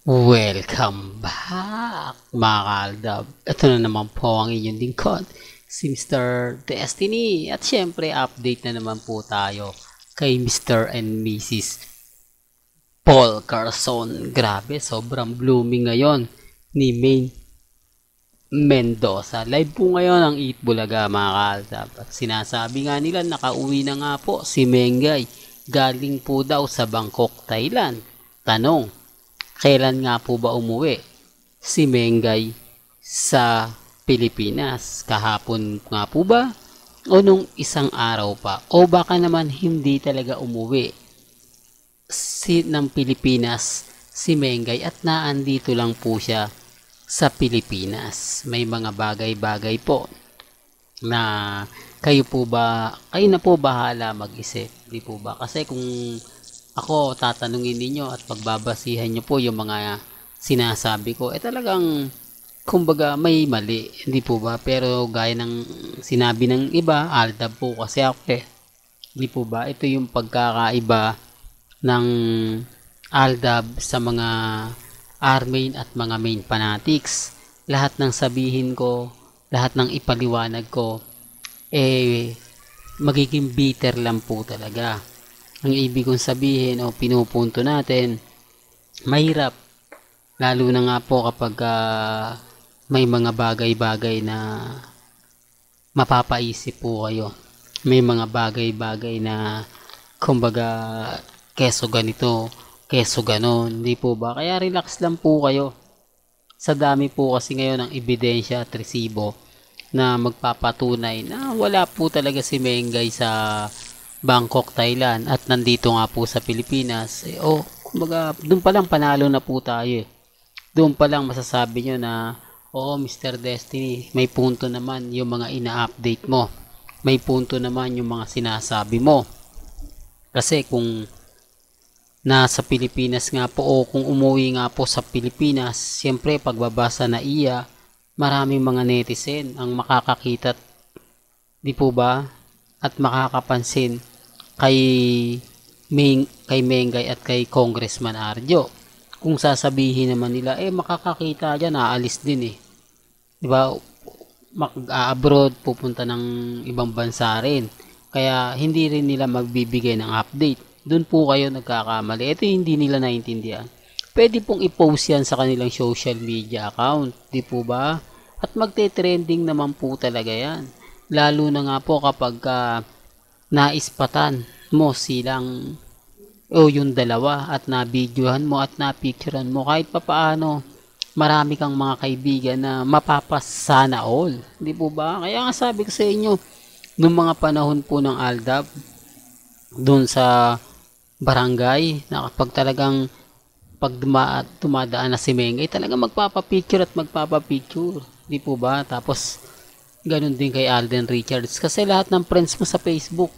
Welcome back mga kaaldab. Ito na naman po ang inyong lingkod, si Mr. Destiny. At syempre update na naman po tayo kay Mr. and Mrs. Paul Carson. Grabe, sobrang blooming ngayon ni Maine Mendoza. Live po ngayon ang Eat Bulaga mga kaaldab. At sinasabi nga nila nakauwi na nga po si Mengay. Galing po daw sa Bangkok, Thailand. Tanong, kailan nga po ba umuwi si Mengay sa Pilipinas? Kahapon nga po ba? O nung isang araw pa? O baka naman hindi talaga umuwi ng Pilipinas si Mengay at naandito lang po siya sa Pilipinas. May mga bagay-bagay po na kayo na po bahala mag-isip, di po ba? Kasi kung ako tatanungin ninyo at pagbabasihan nyo po yung mga sinasabi ko, talagang kumbaga may mali, hindi po ba? Pero gaya ng sinabi ng iba, aldab po kasi ako hindi po ba? Ito yung pagkakaiba ng aldab sa mga R-main at mga main fanatics. Lahat ng sabihin ko, lahat ng ipaliwanag ko, magiging bitter lang po talaga. Ang ibig kong sabihin o pinupunto natin, mahirap. Lalo na nga po kapag may mga bagay-bagay na mapapaisip po kayo. May mga bagay-bagay na kumbaga keso ganito, keso ganon. Hindi po ba? Kaya relax lang po kayo. Sa dami po kasi ngayon ng ebidensya at resibo na magpapatunay na wala po talaga si Mengay sa Bangkok, Thailand at nandito nga po sa Pilipinas. Kumbaga doon pa lang panalo na po tayo. Doon pa lang masasabi nyo na Mr. Destiny, may punto naman yung mga ina-update mo. May punto naman yung mga sinasabi mo. Kasi kung nasa Pilipinas nga po o kung umuwi nga po sa Pilipinas, siyempre pagbabasa na maraming mga netizen ang makakakita, di po ba? At makakapansin kay Mengay at kay Congressman Arjo. Kung sasabihin naman nila, makakakita dyan, aalis din di ba? Mag-abroad, pupunta ng ibang bansa rin. Kaya hindi rin nila magbibigay ng update. Doon po kayo nagkakamali. Ito hindi nila naintindihan. Pwede pong i-post yan sa kanilang social media account, di po ba? At magte-trending naman po talaga yan. Lalo na nga po kapag naispatan mo silang yung dalawa at nabidyohan mo at napicturean mo, kahit papaano marami kang mga kaibigan na mapapasana all, di po ba? Kaya nga sabi ko sa inyo nung mga panahon po ng aldab doon sa barangay, na kapag talagang tumadaan na si Mengay, talagang magpapapicture at magpapapicture, di po ba? Tapos ganun din kay Alden Richards, kasi lahat ng friends mo sa Facebook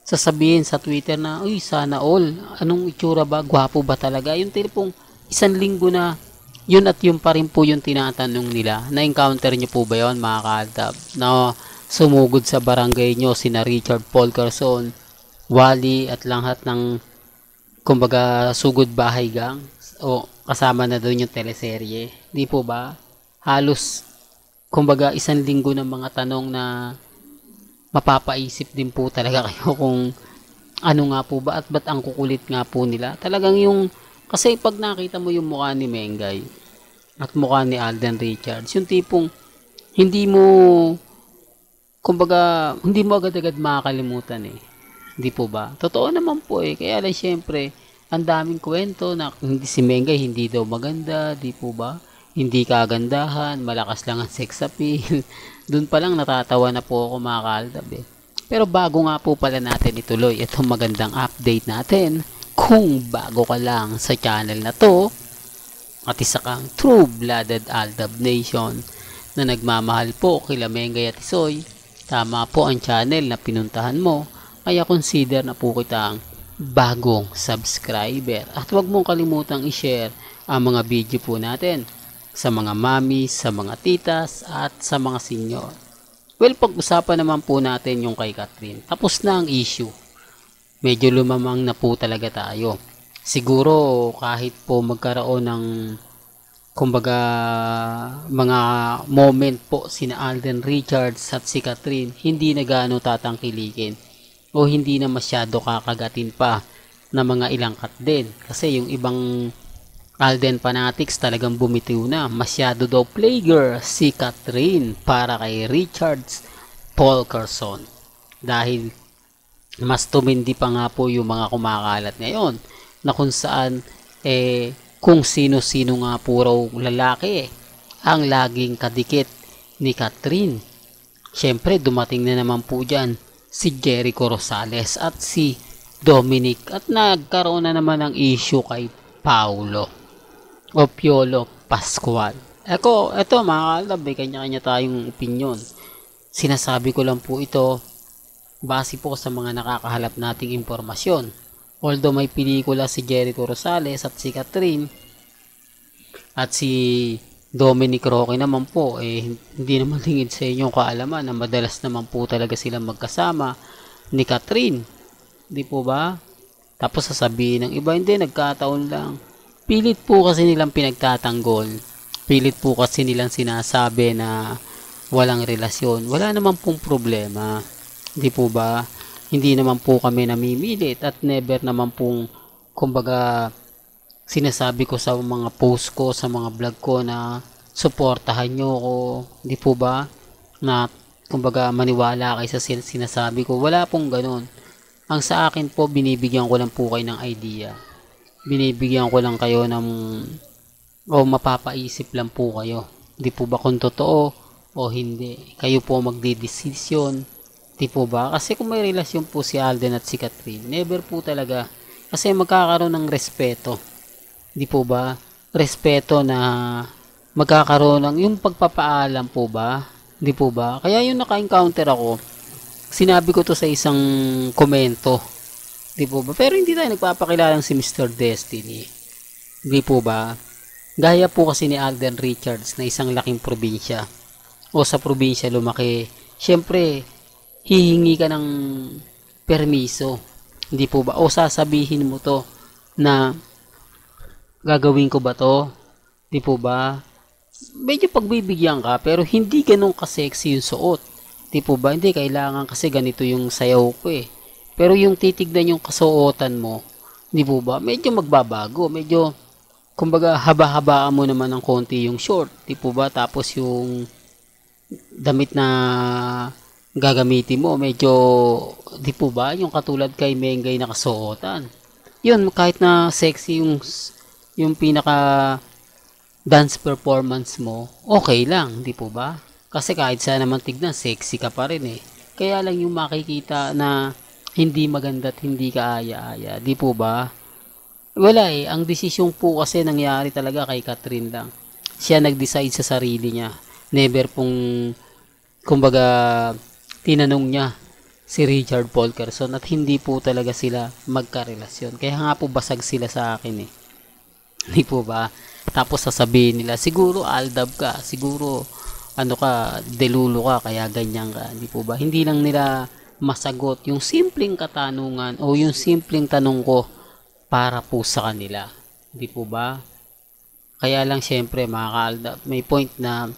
sasabihin sa Twitter na, uy, sana all, anong itsura ba, gwapo ba talaga? Yung tipong isang linggo na yun at yun pa rin po yung tinatanong nila. Na-encounter nyo po ba yun mga kaaldab, na sumugod sa barangay nyo sina Richard Paul Carson, Wally at lahat ng kumbaga sugod bahay gang, o kasama na doon yung teleserye, di po ba? Halos kumbaga isang linggo ng mga tanong na mapapaisip din po talaga kayo kung ano nga po ba at ba't ang kukulit nga po nila. Talagang kasi pag nakita mo yung mukha ni Mengay at mukha ni Alden Richards, yung tipong hindi mo agad-agad makakalimutan hindi po ba? Totoo naman po kaya lang syempre ang daming kwento na si Mengay hindi daw maganda, di po ba? Hindi kagandahan, malakas lang ang sex appeal. Doon pa lang natatawa na po ako mga kaaldab Pero bago nga po pala natin ituloy itong magandang update natin, kung bago ka lang sa channel na to at isa kang true-blooded Aldab Nation na nagmamahal po kila Mengay at Isoy, tama po ang channel na pinuntahan mo, kaya consider na po kitang bagong subscriber. At huwag mong kalimutang i-share ang mga video po natin sa mga mami, sa mga titas, at sa mga senior. Well, pag-usapan naman po natin yung kay Catherine. Tapos na ang issue. Medyo lumamang na po talaga tayo. Siguro kahit po magkaroon ng kumbaga mga moment po sina Alden Richards at si Catherine, hindi na gaano tatangkilikin o hindi na masyado kakagatin pa na mga ilang cut din. Kasi yung ibang Alden fanatics talagang bumitiw na. Masyado daw playgirl si Catherine para kay Richards Polkerson. Dahil mas tumindi pa nga po yung mga kumakalat ngayon na kung saan kung sino-sino nga po raw lalaki ang laging kadikit ni Catherine. Siyempre dumating na naman po dyan si Jericho Rosales at si Dominic at nagkaroon na naman ng issue kay Paulo o Piolo Pascual. Eto mga kalab, kanya-kanya tayong opinion. Sinasabi ko lang po ito base po sa mga nakakahalap nating impormasyon. Although may pelikula si Jericho Rosales at si Catherine at si Dominic Roque naman po, hindi naman lingid sa inyong kaalaman na madalas naman po talaga silang magkasama ni Catherine. Di po ba? Tapos sasabihin ng iba, hindi, nagkataon lang. Pilit po kasi nilang pinagtatanggol. Pilit po kasi nilang sinasabi na walang relasyon. Wala naman pong problema. Di po ba? Hindi naman po kami namimilit at never naman pong, kumbaga, sinasabi ko sa mga post ko, sa mga vlog ko na suportahan nyo ko. Di po ba? Na, kumbaga, maniwala kayo sa sinasabi ko. Wala pong ganun. Ang sa akin po, binibigyan ko lang po kayo ng idea. Binibigyan ko lang kayo ng, o mapapaisip lang po kayo. Di po ba kung totoo o hindi? Kayo po magdidesisyon. Di po ba? Kasi kung may relasyon po si Alden at si Catherine, never po talaga. Kasi magkakaroon ng respeto. Di po ba? Respeto na magkakaroon ng yung pagpapaalam po ba? Di po ba? Kaya yung naka-encounter ako, sinabi ko to sa isang komento. Di po ba? Pero hindi tayo nagpapakilalang si Mr. Destiny. Di po ba? Gaya po kasi ni Alden Richards na isang laking probinsya. O sa probinsya lumaki. Siyempre, hihingi ka ng permiso. Hindi po ba? O sasabihin mo to na gagawin ko ba to? Hindi po ba? Medyo pagbibigyan ka pero hindi ganun ka-sexy yung suot. Hindi po ba? Hindi, kailangan kasi ganito yung sayaw ko Pero yung titignan yung kasuotan mo, hindi po ba? Medyo magbabago. Medyo, kumbaga, haba-habaan mo naman ng konti yung short. Hindi po ba? Tapos yung damit na gagamitin mo, medyo, di po ba, yung katulad kay Mengay na kasuotan. Yun, kahit na sexy yung pinaka dance performance mo, okay lang, di po ba? Kasi kahit saan naman tignan, sexy ka pa rin Kaya lang yung makikita na hindi maganda at hindi ka aya-aya, di po ba? Wala ang desisyon po kasi nangyari talaga kay Catherine lang. Siya nag-decide sa sarili niya. Never pong, kumbaga, tinanong niya si Richard Polkerson at hindi po talaga sila magkarelasyon. Kaya nga po basag sila sa akin Hindi po ba? Tapos sasabihin nila, siguro aldab ka, siguro ano ka, delulo ka, kaya ganyan ka. Hindi po ba? Hindi lang nila masagot yung simpleng katanungan o yung simpleng tanong ko para po sa kanila. Hindi po ba? Kaya lang syempre mga kaaldab, may point na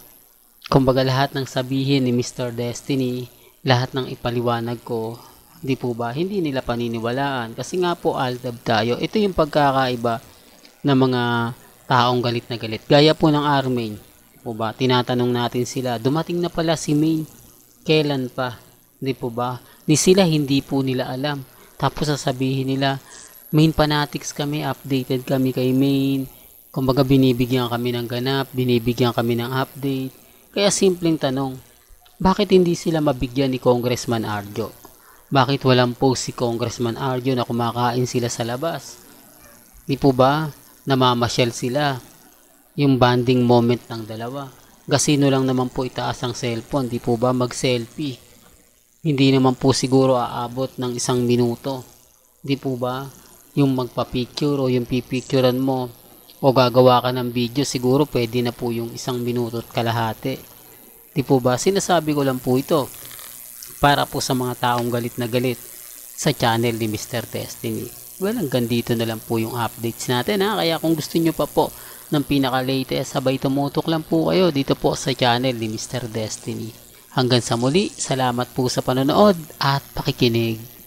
kumbaga lahat ng sabihin ni Mr. Destiny, lahat ng ipaliwanag ko, di po ba, hindi nila paniniwalaan. Kasi nga po, aldab tayo. Ito yung pagkakaiba ng mga taong galit na galit. Gaya po ng Armain. Di po ba, tinatanong natin sila, dumating na pala si Main. Kailan pa? Di po ba? Ni sila hindi po nila alam. Tapos sasabihin nila, Main fanatics kami, updated kami kay Main. Kumbaga binibigyan kami ng ganap, binibigyan kami ng update. Kaya simpleng tanong, bakit hindi sila mabigyan ni Congressman Arjo? Bakit walang post si Congressman Arjo na kumakain sila sa labas? Di po ba? Namamasyal sila. Yung bonding moment ng dalawa. Gasino lang naman po itaas ang cellphone. Di po ba? Mag-selfie. Hindi naman po siguro aabot ng 1 minuto. Di po ba? Yung magpa-picture o yung pipicturean mo o gagawa ka ng video, siguro pwede na po yung 1 minuto at kalahati. Di po ba? Sinasabi ko lang po ito para po sa mga taong galit na galit sa channel ni Mr. Destiny. Well, hanggang dito na lang po yung updates natin Kaya kung gusto nyo pa po ng pinaka-latest, sabay tumutok lang po kayo dito po sa channel ni Mr. Destiny. Hanggang sa muli, salamat po sa panonood at pakikinig.